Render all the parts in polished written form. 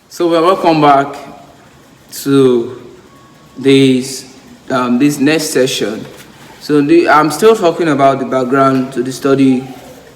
So we're welcome back to this next session. I'm still talking about the background to the study,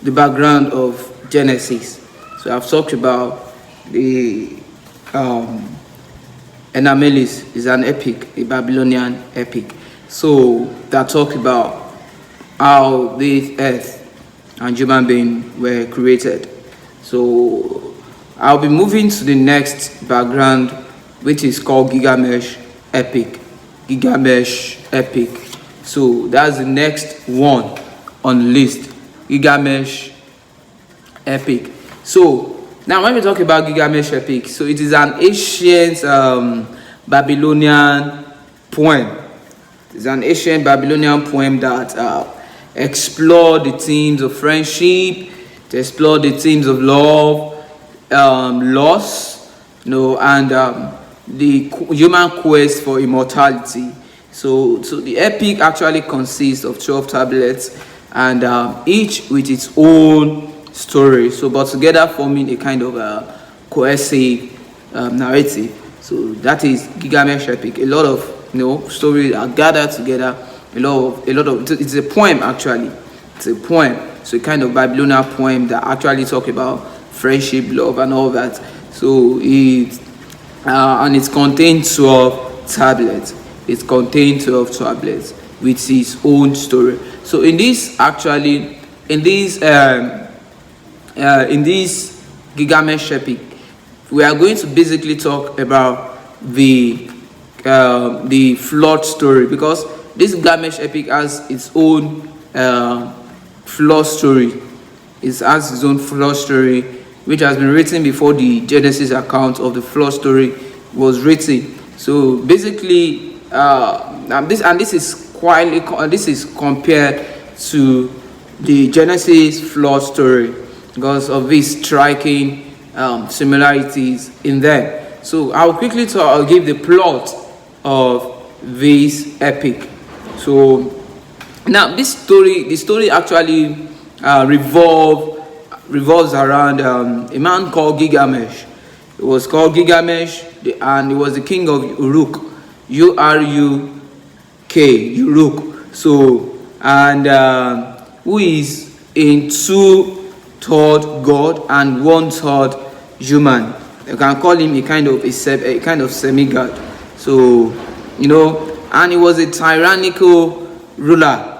the background of Genesis. So I've talked about the Enamelis is an epic, a Babylonian epic. So that talk about how the earth and human being were created. So I'll be moving to the next background, which is called Gilgamesh Epic. Gilgamesh Epic. So that's the next one on the list. Gilgamesh Epic. So now when we talk about Gilgamesh Epic, so it is an ancient Babylonian poem. It's an ancient Babylonian poem that explore the themes of friendship, to explore the themes of love, loss, and the human quest for immortality. So the epic actually consists of 12 tablets, and each with its own story. So, but together forming a kind of cohesive narrative. So that is Gilgamesh Epic. A lot of stories are gathered together. A lot of it's a poem actually. It's a poem. So a kind of Babylonian poem that actually talk about friendship, love, and all that. So and it contains 12 tablets. It contains 12 tablets with its own story. So in this Gilgamesh Epic, we are going to basically talk about the flood story, because this Gilgamesh Epic has its own flood story. It has its own flood story, which has been written before the Genesis account of the flood story was written. So basically, this is compared to the Genesis flood story because of these striking similarities in them. So I'll give the plot of this epic. So now the story actually revolves around a man called Gilgamesh. It was called Gilgamesh, and he was the king of Uruk, Uruk, Uruk. So and who is in 2/3 God and 1/3 human. You can call him a kind of semi-god. So and he was a tyrannical ruler.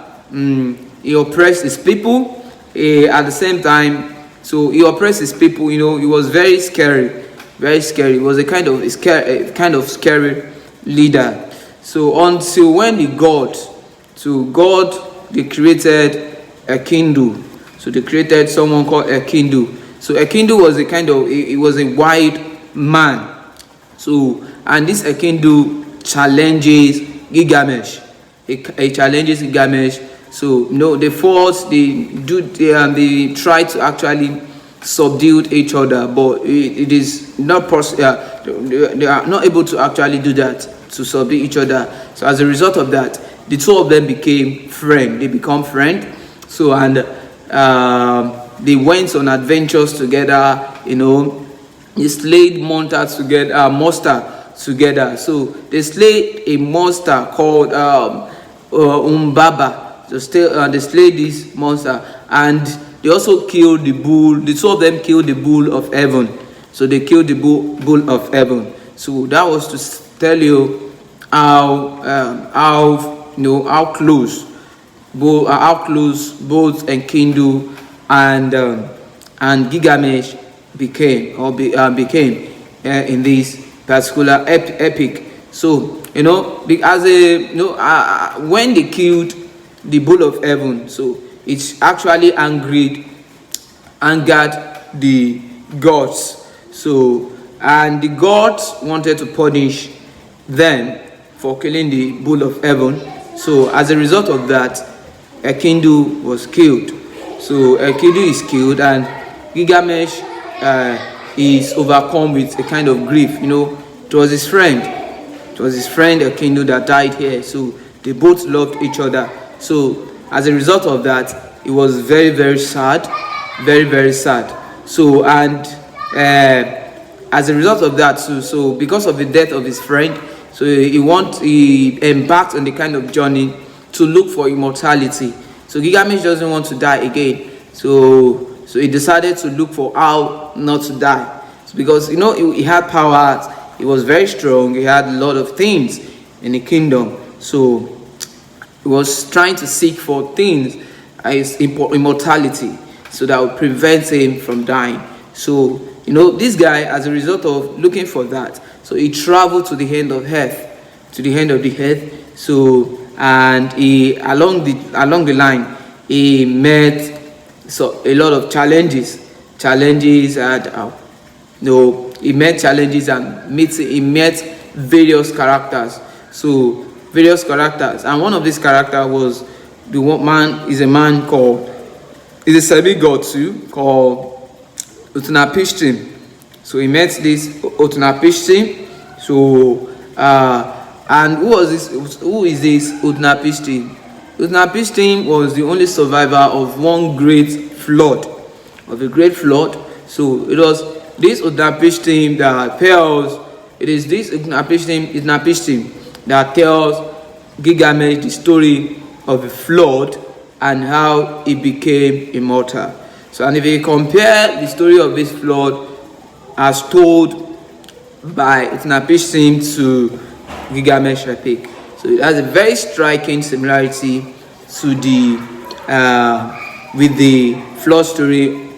He oppressed his people. At the same time, so he oppressed his people. He was very scary. He was a kind of scary leader. So until when they created a Kindu. So they created someone called a Kindu. So a Kindu was he was a white man. So and this Akindu challenges Gilgamesh. He challenges Gilgamesh. So they try to actually subdue each other, but it is not possible. They are not able to actually do that, to subdue each other. So as a result of that, the two of them became friends. They become friends. So and they went on adventures together. They slayed monster together. So they slayed a monster called Umbaba. So they slayed this monster, and they also killed the bull. The two of them killed the bull of heaven. So they killed the bull of heaven. So that was to tell you how close both Enkidu and Gilgamesh became in this particular epic. So when they killed the bull of heaven, so it actually angered the gods. So and the gods wanted to punish them for killing the bull of heaven. So as a result of that, Enkidu was killed. So Enkidu is killed, and Gilgamesh is overcome with a kind of grief. It was his friend Enkidu that died here. So they both loved each other. So as a result of that, it was very, very sad, very, very sad. So and as a result of that, so because of the death of his friend, so he embarked on the kind of journey to look for immortality. So Gilgamesh doesn't want to die again. So he decided to look for how not to die. So because he had powers, he was very strong, he had a lot of things in the kingdom. So he was trying to seek for things as immortality, so that would prevent him from dying. So this guy, as a result of looking for that, so he traveled to the end of the earth. So, and he along the line, he met a lot of challenges, and he met challenges, and he met various characters. So various characters, and one of these characters was a man called, is a semi-god too, called Utnapishtim. So he met this Utnapishtim. So and who is this Utnapishtim? Utnapishtim was the only survivor of a great flood. So it was this Utnapishtim that tells, that tells Gilgamesh the story of the flood and how it became immortal. So, and if you compare the story of this flood as told by Utnapishtim to Gilgamesh Epic, so it has a very striking similarity to with the flood story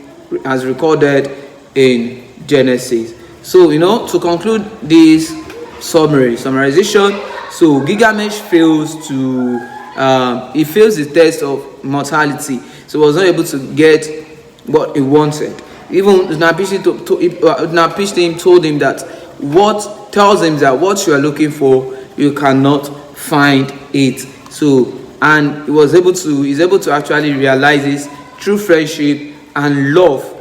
as recorded in Genesis. So, to conclude this summarization, so Gilgamesh fails the test of mortality, so he was not able to get what he wanted. Even Utnapishtim told him that what you are looking for, you cannot find it. So, and he's able to actually realize this true friendship and love.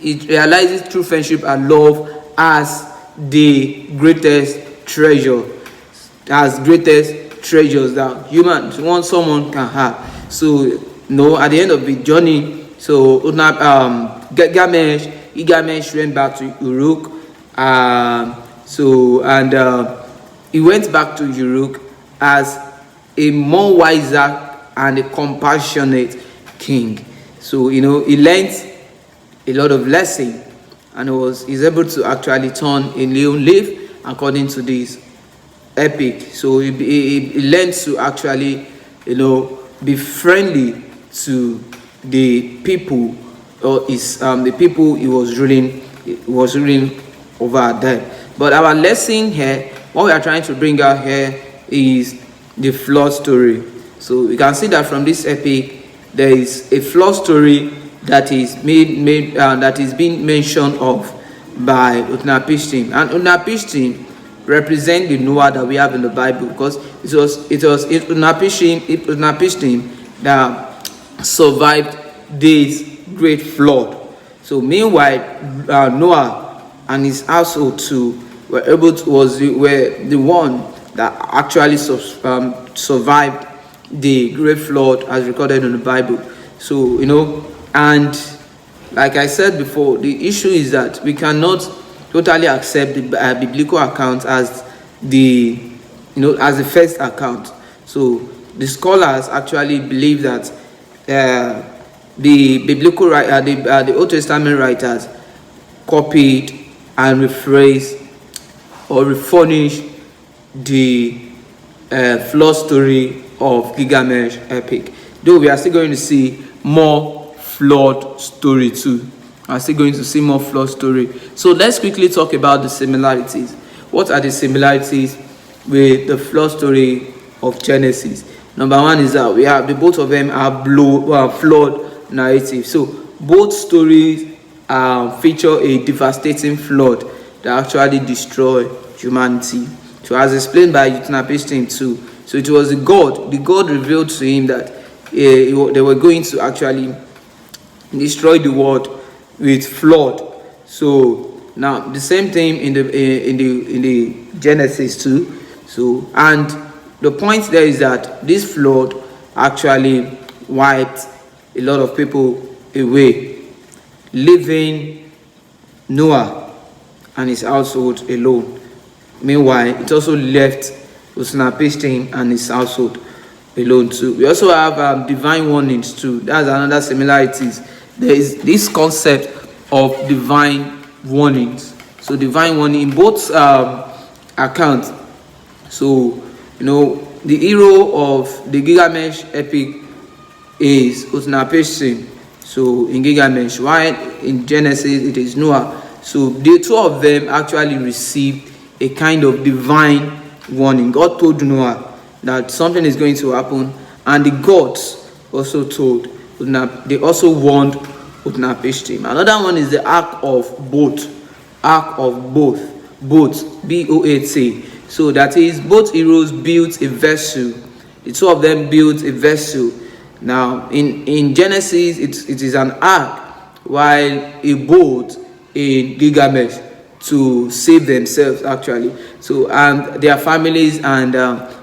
It realizes true friendship and love as the greatest treasures that someone can have. So at the end of the journey, so Gilgamesh went back to Uruk. He went back to Uruk as a more wiser and a compassionate king. So he learned a lot of lessons, and he's able to actually turn a new leaf according to this epic. So he learned to actually be friendly to the people, or the people he was ruling over there. But our lesson here, what we are trying to bring out here, is the flood story. So we can see that from this epic, there is a flood story that is that is being mentioned of by Utnapishtim, and Utnapishtim represent the Noah that we have in the Bible, because it was Utnapishtim that survived this great flood. So meanwhile, Noah and his household too were the one that actually survived the great flood as recorded in the Bible. So and like I said before, the issue is that we cannot totally accept the biblical account as the first account. So the scholars actually believe that the biblical the Old Testament writers copied and rephrased or refurnished the flood story of Gilgamesh Epic. Though we are still going to see more flood story too. I'm still going to see more flood story. So let's quickly talk about the similarities. What are the similarities with the flood story of Genesis? Number one is that we have both of them are flood narrative. So both stories feature a devastating flood that actually destroyed humanity. So as explained by Utnapishtim too. So it was the God revealed to him that they were going to actually destroy the world with flood. So now the same thing in the Genesis too. So, and the point there is that this flood actually wiped a lot of people away, leaving Noah and his household alone. Meanwhile, it also left Utnapishtim and his household alone too. We also have divine warnings too. That's another similarities. There is this concept of divine warnings. So divine warning in both accounts. So the hero of the Gilgamesh Epic is Utnapishtim. So in Gilgamesh, while in Genesis it is Noah. So the two of them actually received a kind of divine warning. God told Noah that something is going to happen, and the gods also told they also warned Utnapishtim. Another one is the ark of both. Ark of both, B-O-A-T. So that is, both heroes built a vessel. The two of them built a vessel. Now in Genesis it is an ark, while a boat in Gilgamesh to save themselves actually. So and their families and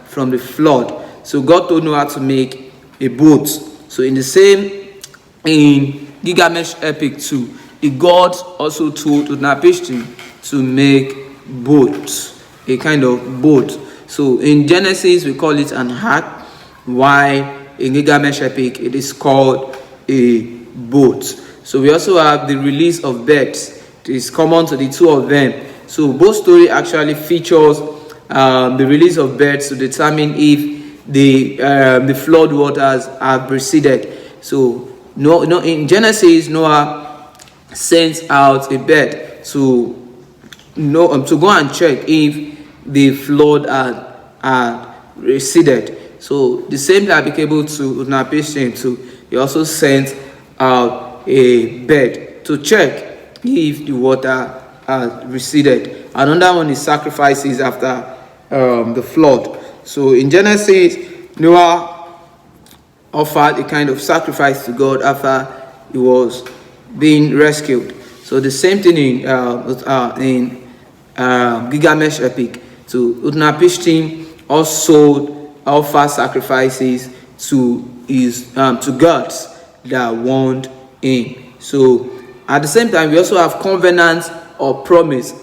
from the flood. So God told Noah to make a boat. So in the same in Gilgamesh Epic 2, the gods also told Utnapishtim to make boats, a kind of boat. So in Genesis we call it an ark, while in Gilgamesh Epic it is called a boat. So we also have the release of birds. It is common to the two of them. So both story actually features the release of birds to determine if the flood waters have receded. So in Genesis, Noah sends out a bird to go and check if the flood had receded. So the same thing applicable to Utnapishtim too. He also sent out a bird to check if the water has receded. Another one is sacrifices after the flood. So in Genesis, Noah offered a kind of sacrifice to God after he was being rescued. So the same thing in Gilgamesh Epic. So Utnapishtim also offer sacrifices to gods that warned him. So at the same time, we also have covenant or promise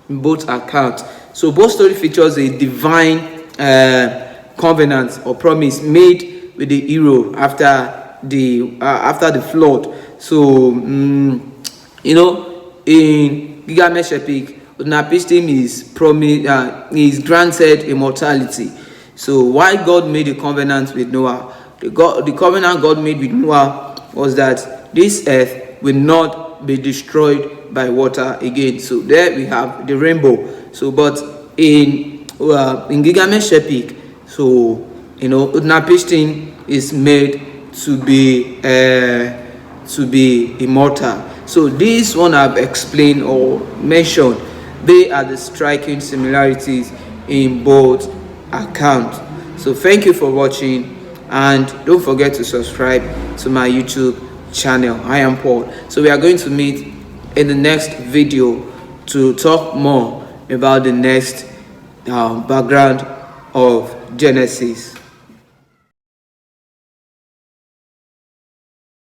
in both accounts. So both story features a divine covenant or promise made with the hero after the flood. So in Gilgamesh Epic, Utnapishtim is granted immortality. So why God made a covenant with Noah? The covenant God made with Noah was that this earth will not be destroyed by water again. So there we have the rainbow. So but in Gilgamesh Epic, so Utnapishtim is made to be immortal. So this one I've explained or mentioned, they are the striking similarities in both accounts. So thank you for watching, and don't forget to subscribe to my YouTube channel. I am Paul. So we are going to meet in the next video to talk more about the next background of Genesis.